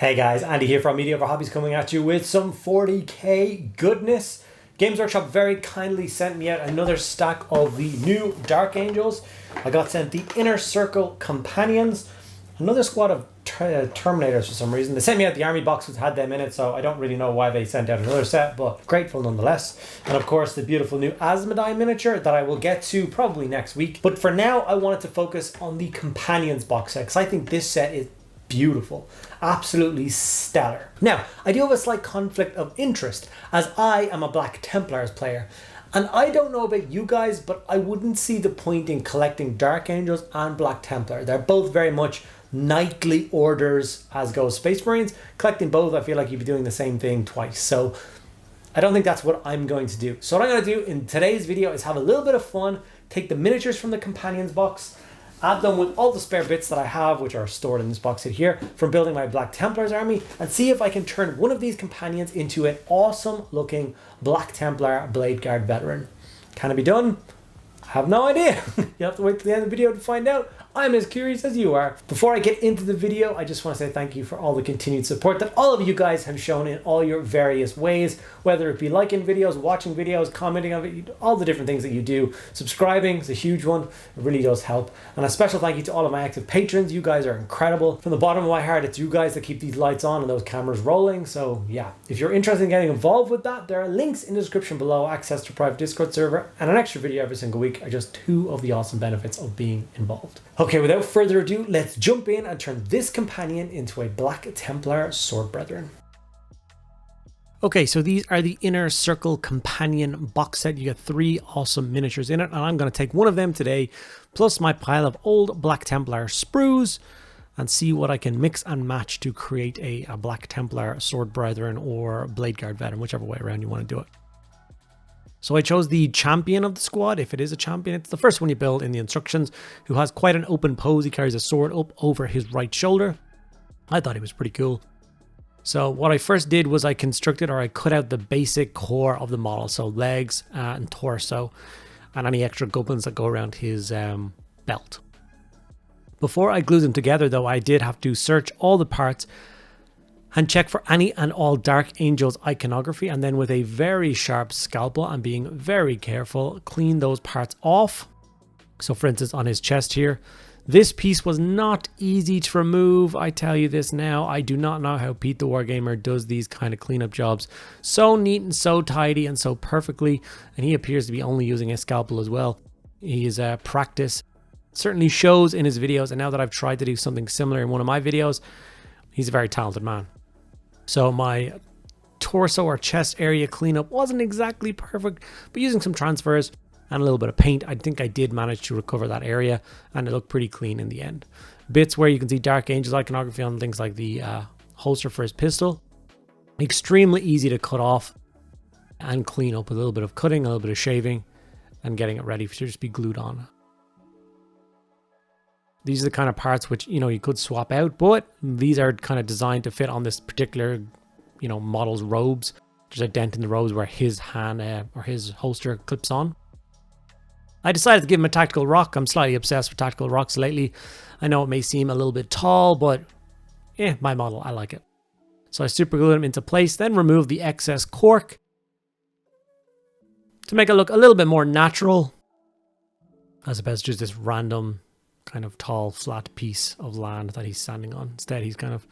Hey guys, Andy here from Mediocre Hobbies coming at you with some 40k goodness. Games Workshop very kindly sent me out another stack of the new Dark Angels. I got sent the Inner Circle Companions, another squad of Terminators for some reason. They sent me out the army box which had them in it, so I don't really know why they sent out another set, but grateful nonetheless. And of course the beautiful new Asmodai miniature that I will get to probably next week. But for now I wanted to focus on the Companions box set because I think this set is beautiful, absolutely stellar. Now, I do have a slight conflict of interest as I am a Black Templars player, and I don't know about you guys, but I wouldn't see the point in collecting Dark Angels and Black Templar. They're both very much knightly orders as goes Space Marines. Collecting both, I feel like you'd be doing the same thing twice, so I don't think that's what I'm going to do. So what I'm going to do in today's video is have a little bit of fun, take the miniatures from the Companions box, add them with all the spare bits that I have, which are stored in this box here, from building my Black Templars army, and see if I can turn one of these companions into an awesome looking Black Templar Blade Guard veteran. Can it be done? I have no idea. You'll have to wait till the end of the video to find out. I'm as curious as you are. Before I get into the video, I just want to say thank you for all the continued support that all of you guys have shown in all your various ways, whether it be liking videos, watching videos, commenting on it, all the different things that you do. Subscribing is a huge one. It really does help. And a special thank you to all of my active patrons. You guys are incredible. From the bottom of my heart, it's you guys that keep these lights on and those cameras rolling. So yeah, if you're interested in getting involved with that, there are links in the description below, access to a private Discord server, and an extra video every single week are just two of the awesome benefits of being involved. Okay, without further ado, let's jump in and turn this companion into a Black Templar Sword Brethren. Okay, so these are the Inner Circle Companion box set. You get 3 awesome miniatures in it, and I'm going to take one of them today, plus my pile of old Black Templar sprues, and see what I can mix and match to create a Black Templar Sword Brethren or Blade Guard veteran, whichever way around you want to do it. So I chose the champion of the squad. If it is a champion, it's the first one you build in the instructions, who has quite an open pose. He carries a sword up over his right shoulder. I thought he was pretty cool. So what I first did was I constructed, or I cut out the basic core of the model. So legs and torso and any extra goblins that go around his belt. Before I glued them together though, I did have to search all the parts and check for any and all Dark Angels iconography, and then with a very sharp scalpel and being very careful, clean those parts off. So for instance, on his chest here, this piece was not easy to remove. I tell you this now, I do not know how Pete the Wargamer does these kind of cleanup jobs so neat and so tidy and so perfectly, and he appears to be only using a scalpel as well. His practice certainly shows in his videos, and now that I've tried to do something similar in one of my videos, he's a very talented man. So my torso or chest area cleanup wasn't exactly perfect, but using some transfers and a little bit of paint, I think I did manage to recover that area, and it looked pretty clean in the end. Bits where you can see Dark Angels iconography on things like the holster for his pistol, extremely easy to cut off and clean up. A little bit of cutting, a little bit of shaving, and getting it ready to just be glued on. These are the kind of parts which, you know, you could swap out, but these are kind of designed to fit on this particular, you know, model's robes. There's a dent in the robes where his hand or his holster clips on. I decided to give him a tactical rock. I'm slightly obsessed with tactical rocks lately. I know it may seem a little bit tall, but my model, I like it. So I super glued him into place, then removed the excess cork to make it look a little bit more natural, as opposed to just this random kind of tall, flat piece of land that he's standing on. Instead, he's kind of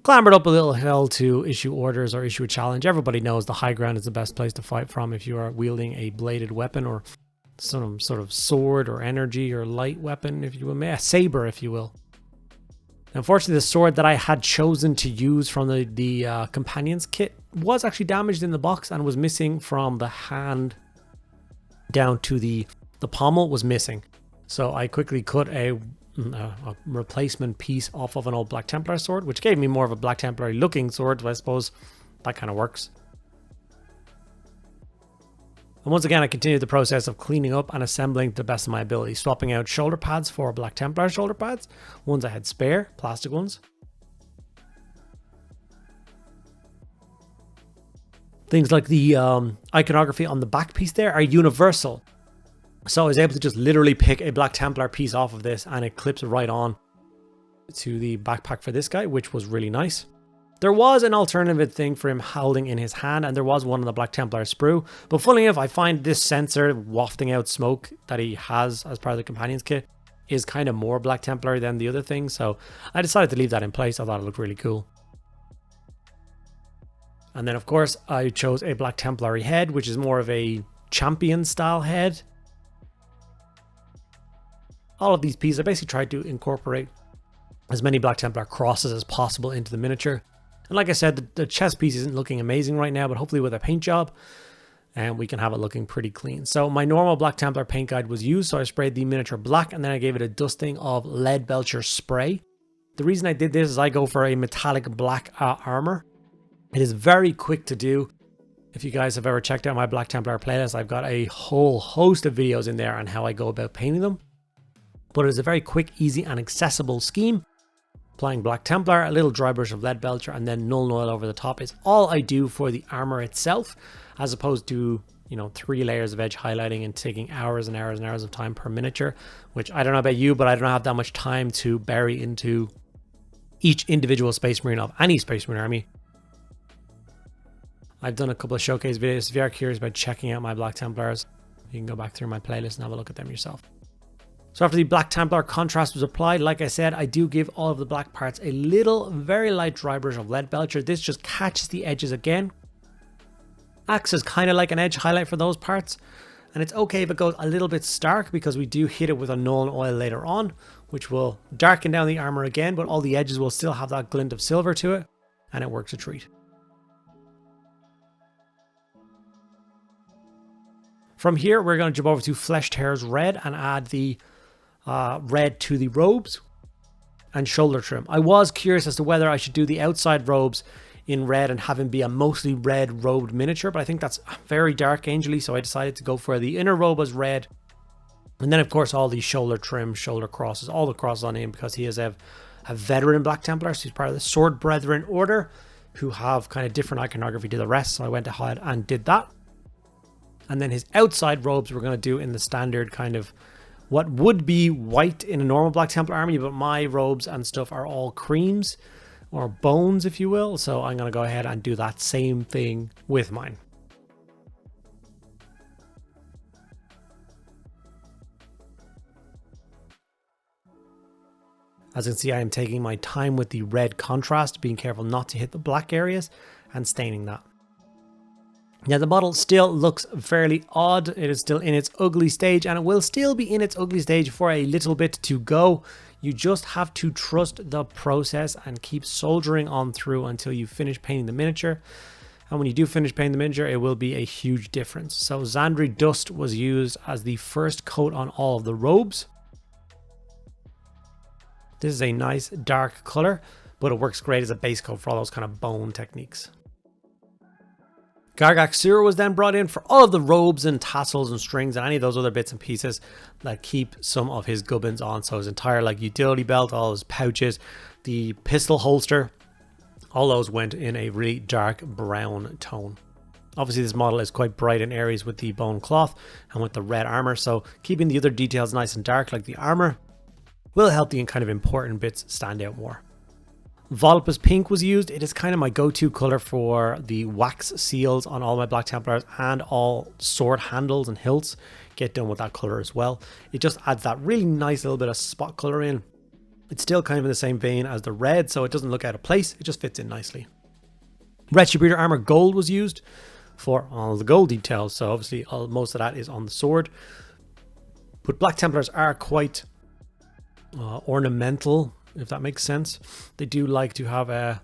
clambered up a little hill to issue orders or issue a challenge. Everybody knows the high ground is the best place to fight from if you are wielding a bladed weapon or some sort of sword or energy or light weapon, if you will, a saber, if you will. Unfortunately, the sword that I had chosen to use from the Companions kit was actually damaged in the box and was missing from the hand down to the pommel was missing. So I quickly cut a replacement piece off of an old Black Templar sword, which gave me more of a Black Templar looking sword, so I suppose that kind of works. And once again, I continued the process of cleaning up and assembling to the best of my ability, swapping out shoulder pads for Black Templar shoulder pads, ones I had spare, plastic ones. Things like the iconography on the back piece there are universal. So I was able to just literally pick a Black Templar piece off of this and it clips right on. to the backpack for this guy, which was really nice. There was an alternative thing for him holding in his hand, and there was one on the Black Templar sprue. But funnily enough, I find this sensor wafting out smoke that he has as part of the Companions kit is kind of more Black Templar than the other thing. So I decided to leave that in place. I thought it looked really cool. And then, of course, I chose a Black Templary head, which is more of a champion style head. All of these pieces, I basically tried to incorporate as many Black Templar crosses as possible into the miniature. And like I said, the chest piece isn't looking amazing right now, but hopefully with a paint job, and we can have it looking pretty clean. So my normal Black Templar paint guide was used, so I sprayed the miniature black, and then I gave it a dusting of lead belcher spray. The reason I did this is I go for a metallic black armor. It is very quick to do. If you guys have ever checked out my Black Templar playlist, I've got a whole host of videos in there on how I go about painting them. But it is a very quick, easy, and accessible scheme. Applying Black Templar, a little dry brush of lead belcher, and then Nuln Oil over the top is all I do for the armor itself, as opposed to, you know, 3 layers of edge highlighting and taking hours and hours and hours of time per miniature, which I don't know about you, but I don't have that much time to bury into each individual Space Marine of any Space Marine army. I've done a couple of showcase videos. If you are curious about checking out my Black Templars, you can go back through my playlist and have a look at them yourself. So after the Black Templar contrast was applied, like I said, I do give all of the black parts a little, very light dry brush of lead belcher. This just catches the edges again. Acts as kind of like an edge highlight for those parts. And it's okay if it goes a little bit stark, because we do hit it with a Nuln Oil later on, which will darken down the armor again, but all the edges will still have that glint of silver to it, and it works a treat. From here, we're going to jump over to Flesh Tears Red and add the red to the robes and shoulder trim. I was curious as to whether I should do the outside robes in red and have him be a mostly red robed miniature, but I think that's very dark angely, so I decided to go for the inner robe as red. And then, of course, all the shoulder trim, shoulder crosses, all the crosses on him, because he is a veteran Black Templar, so he's part of the Sword Brethren Order, who have kind of different iconography to the rest, so I went ahead and did that. And then his outside robes we're going to do in the standard kind of what would be white in a normal Black Templar army, but my robes and stuff are all creams or bones, if you will. So I'm going to go ahead and do that same thing with mine. As you can see, I am taking my time with the red contrast, being careful not to hit the black areas and staining that. Now the model still looks fairly odd. It is still in its ugly stage, and it will still be in its ugly stage for a little bit to go. You just have to trust the process and keep soldiering on through until you finish painting the miniature. And when you do finish painting the miniature, it will be a huge difference. So Xandri Dust was used as the first coat on all of the robes. This is a nice dark color, but it works great as a base coat for all those kind of bone techniques. Gargak Sewer was then brought in for all of the robes and tassels and strings and any of those other bits and pieces that keep some of his gubbins on. So his entire like utility belt, all his pouches, the pistol holster, all those went in a really dark brown tone. Obviously this model is quite bright in areas with the bone cloth and with the red armor, so keeping the other details nice and dark like the armor will help the kind of important bits stand out more. Volupus Pink was used. It is kind of my go-to color for the wax seals on all my Black Templars, and all sword handles and hilts get done with that color as well. It just adds that really nice little bit of spot color in. It's still kind of in the same vein as the red, so it doesn't look out of place. It just fits in nicely. Retributor Armor Gold was used for all the gold details, so obviously most of that is on the sword. But Black Templars are quite ornamental, if that makes sense. They do like to have a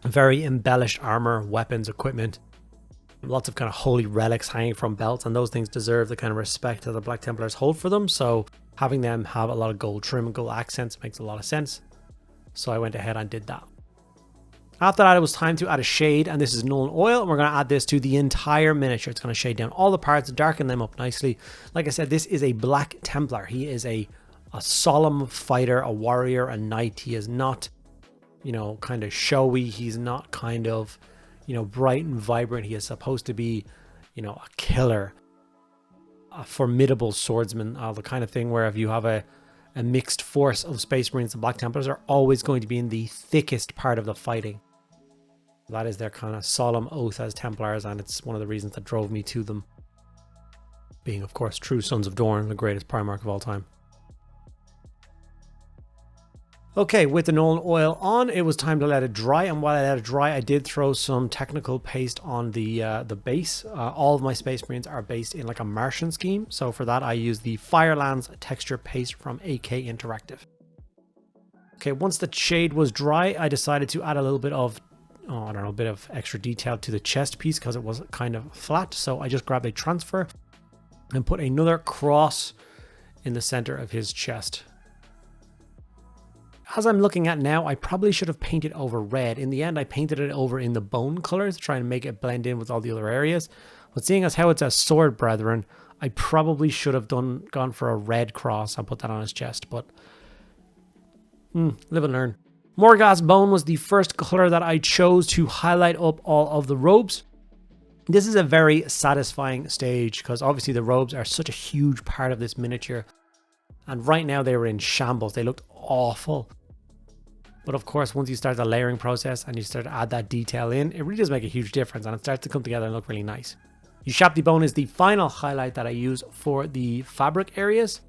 very embellished armor, weapons, equipment, lots of kind of holy relics hanging from belts, and those things deserve the kind of respect that the Black Templars hold for them. So having them have a lot of gold trim and gold accents makes a lot of sense. So I went ahead and did that. After that, it was time to add a shade, and this is Nuln Oil, and we're going to add this to the entire miniature. It's going to shade down all the parts, darken them up nicely. Like I said, this is a Black Templar. He is a solemn fighter, a warrior, a knight. He is not, you know, kind of showy. He's not kind of, you know, bright and vibrant. He is supposed to be, you know, a killer, a formidable swordsman, the kind of thing where if you have a a mixed force of Space Marines. The Black Templars are always going to be in the thickest part of the fighting. That is their kind of solemn oath as Templars, and it's one of the reasons that drove me to them. Being, of course, true Sons of Dorn, the greatest Primarch of all time. Okay, with the Nolan oil on, it was time to let it dry, and while I let it dry, I did throw some technical paste on the base. All of my Space Marines are based in like a Martian scheme, so for that I used the Firelands texture paste from AK Interactive. Okay, once the shade was dry, I decided to add a little bit of, I don't know, a bit of extra detail to the chest piece because it was kind of flat, so I just grabbed a transfer and put another cross in the center of his chest. As I'm looking at now, I probably should have painted over red. In the end, I painted it over in the bone colors, trying to make it blend in with all the other areas. But seeing as how it's a sword brethren, I probably should have gone for a red cross and put that on his chest. But live and learn. Morghast bone was the first color that I chose to highlight up all of the robes. This is a very satisfying stage because obviously the robes are such a huge part of this miniature. And right now they were in shambles. They looked awful. But of course, once you start the layering process and you start to add that detail in, it really does make a huge difference and it starts to come together and look really nice. Ushabti bone is the final highlight that I use for the fabric areas.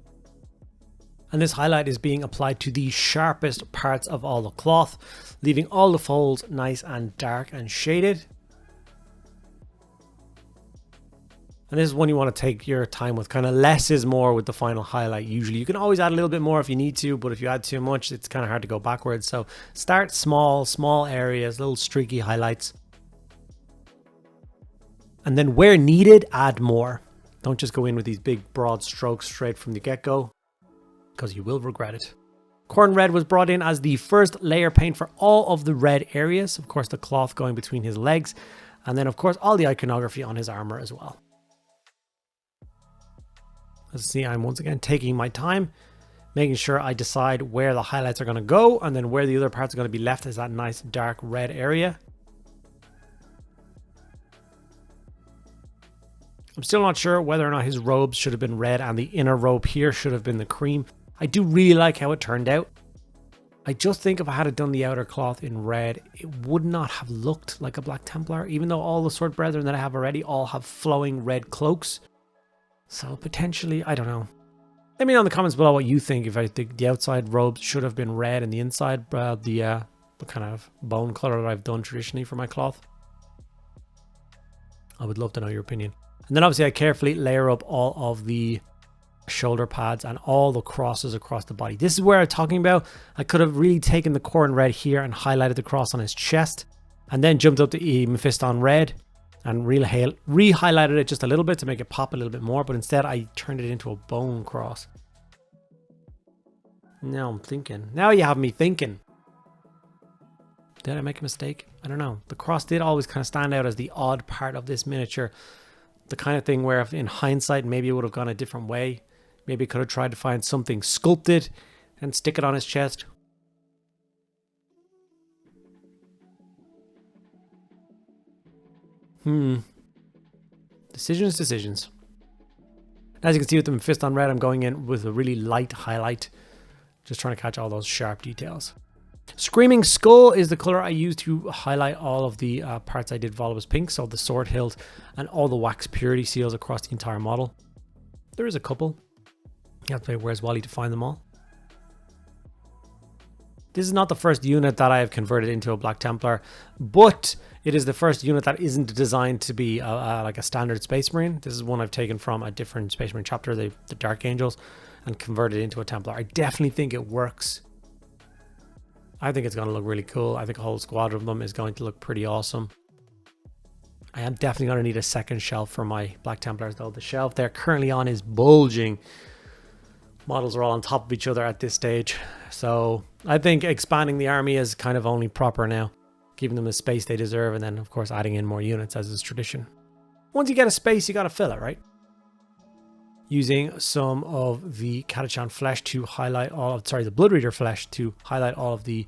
And this highlight is being applied to the sharpest parts of all the cloth, leaving all the folds nice and dark and shaded. And this is one you want to take your time with. Kind of less is more with the final highlight. Usually you can always add a little bit more if you need to, but if you add too much, it's kind of hard to go backwards. So start small areas, little streaky highlights. And then where needed, add more. Don't just go in with these big broad strokes straight from the get-go, because you will regret it. Khorne red was brought in as the first layer paint for all of the red areas. Of course, the cloth going between his legs. And then, of course, all the iconography on his armor as well. Let's see, I'm once again taking my time, making sure I decide where the highlights are going to go, and then where the other parts are going to be left is that nice dark red area. I'm still not sure whether or not his robes should have been red and the inner robe here should have been the cream. I do really like how it turned out. I just think if I had done the outer cloth in red, it would not have looked like a Black Templar, even though all the sword brethren that I have already all have flowing red cloaks. So potentially, I don't know. Let me know in the comments below what you think. If I think the outside robes should have been red and the inside the kind of bone color that I've done traditionally for my cloth. I would love to know your opinion. And then obviously I carefully layer up all of the shoulder pads and all the crosses across the body. This is where I'm talking about. I could have really taken the Khorne red here and highlighted the cross on his chest, and then jumped up to Mephiston red and re-highlighted it just a little bit to make it pop a little bit more, but instead I turned it into a bone cross. Now I'm thinking. Now you have me thinking. Did I make a mistake? I don't know. The cross did always kind of stand out as the odd part of this miniature. The kind of thing where if in hindsight maybe it would have gone a different way. Maybe could have tried to find something sculpted and stick it on his chest. Decisions. As you can see with the Mephiston red, I'm going in with a really light highlight. Just trying to catch all those sharp details. Screaming Skull is the color I used to highlight all of the parts I did Volubus pink, so the sword hilt and all the wax purity seals across the entire model. There is a couple. You have to play Where's Wally to find them all. This is not the first unit that I have converted into a Black Templar, but it is the first unit that isn't designed to be like a standard Space Marine. This is one I've taken from a different Space Marine chapter, the Dark Angels, and converted into a Templar. I definitely think it works. I think it's going to look really cool. I think a whole squad of them is going to look pretty awesome. I am definitely going to need a second shelf for my Black Templars, though. The shelf they're currently on is bulging. Models are all on top of each other at this stage. So I think expanding the army is kind of only proper now. Giving them the space they deserve, and then, of course, adding in more units as is tradition. Once you get a space, you got to fill it, right? Using some of the Catachan flesh to highlight all of, the Blood Reader flesh to highlight all of the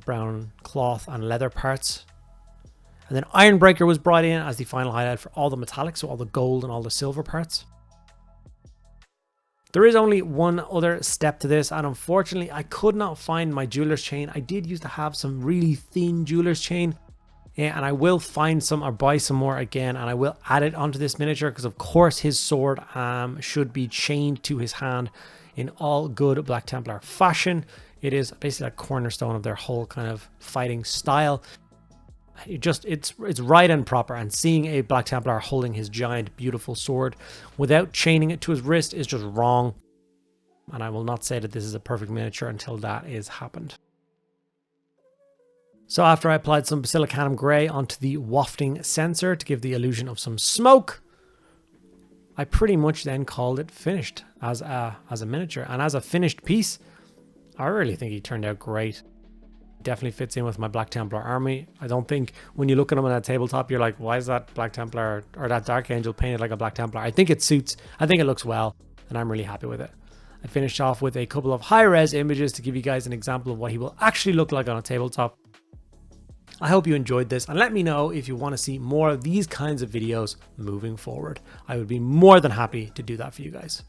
brown cloth and leather parts. And then Ironbreaker was brought in as the final highlight for all the metallics, so all the gold and all the silver parts. There is only one other step to this, and unfortunately I could not find my jeweler's chain. I did used to have some really thin jeweler's chain, and I will find some or buy some more again, and I will add it onto this miniature because of course his sword should be chained to his hand in all good Black Templar fashion. It is basically a cornerstone of their whole kind of fighting style. It's right and proper, and seeing a Black Templar holding his giant beautiful sword without chaining it to his wrist is just wrong, and I will not say that this is a perfect miniature until that is happened. So after I applied some Basilicanum Grey onto the wafting sensor to give the illusion of some smoke, I pretty much then called it finished as a miniature. And as a finished piece, I really think he turned out great. Definitely fits in with my Black Templar army. I don't think when you look at him on that tabletop, you're like, why is that Black Templar or that Dark Angel painted like a Black Templar? I think it suits. I think it looks well, and I'm really happy with it. I finished off with a couple of high-res images to give you guys an example of what he will actually look like on a tabletop. I hope you enjoyed this, and let me know if you want to see more of these kinds of videos moving forward. I would be more than happy to do that for you guys.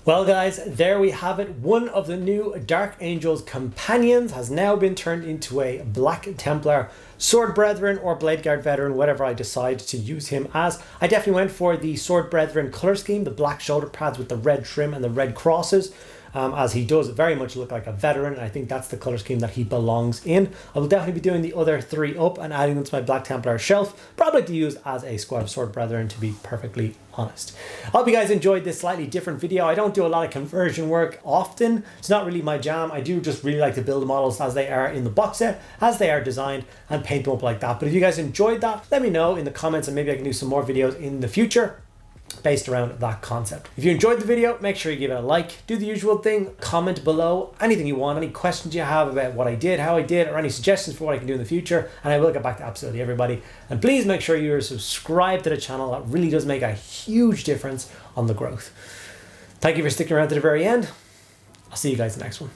Well guys, there we have it. One of the new Dark Angel's companions has now been turned into a Black Templar Sword Brethren or Blade Guard Veteran, whatever I decide to use him as. I definitely went for the Sword Brethren color scheme, the black shoulder pads with the red trim and the red crosses. As he does very much look like a veteran, and I think that's the color scheme that he belongs in. I will definitely be doing the other three up and adding them to my Black Templar shelf, probably to use as a squad of Sword Brethren, to be perfectly honest. I hope you guys enjoyed this slightly different video. I don't do a lot of conversion work often. It's not really my jam. I do just really like to build the models as they are in the box set, as they are designed, and paint them up like that. But if you guys enjoyed that, let me know in the comments, and maybe I can do some more videos in the future based around that concept. If you enjoyed the video, make sure you give it a like, do the usual thing, comment below anything you want, any questions you have about what I did, how I did, or any suggestions for what I can do in the future, and I will get back to absolutely everybody. And please make sure you're subscribed to the channel. That really does make a huge difference on the growth. Thank you for sticking around to the very end. I'll see you guys in the next one.